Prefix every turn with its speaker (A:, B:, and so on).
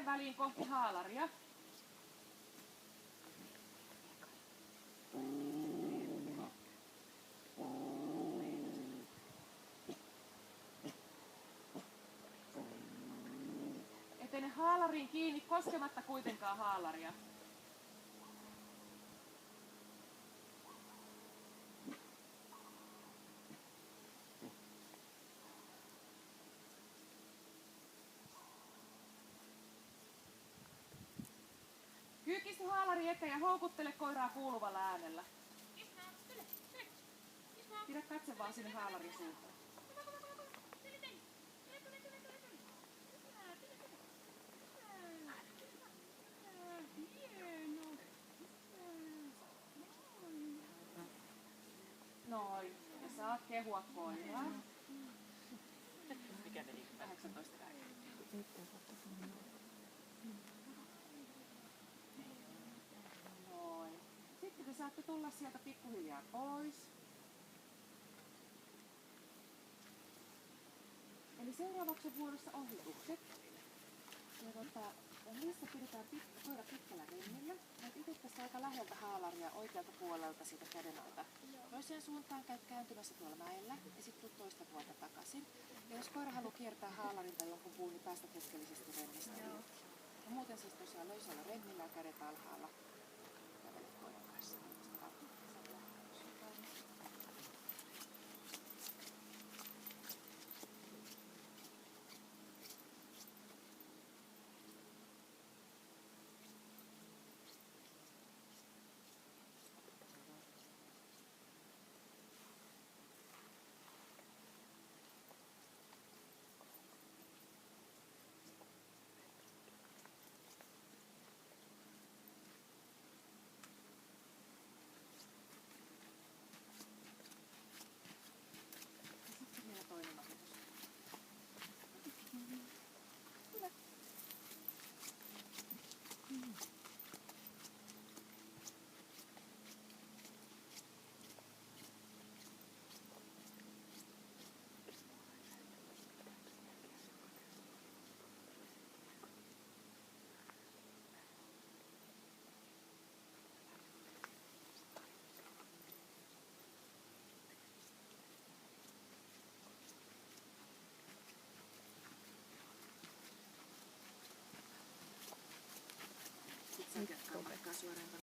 A: käden väliin kohti haalaria. Etene haalariin kiinni koskematta kuitenkaan haalaria. Kyykistä haalari eteen ja houkuttele koiraa kuuluvalla äänellä. Pidä katse vaan sinne haalarin suuntaan. Noin. Ja saat kehua koiraa.
B: Mikä meni?
A: 18 päivää. Noin. Sitten te saatte tulla sieltä pikkuhiljaa pois. Eli seuraavaksi on vuorossa ohitukset. Ja niissä pidetään koira pitkällä remmillä. Olet itse tässä aika läheltä haalaria oikealta puolelta siitä käden alta. Toiseen suuntaan käyt kääntymässä tuolla mäellä ja sitten tulet toista puolta takaisin. Ja jos koira haluaa kiertää haalarin tai jonkun puun, niin päästät hetkellisesti remmistä. Ja muuten siis tosiaan löysällä remmillä ja kädet alhaalla. Kävelet koiran kanssa. Toinen opetus. Tule. Sitten sä jatkaa matkaa suoraan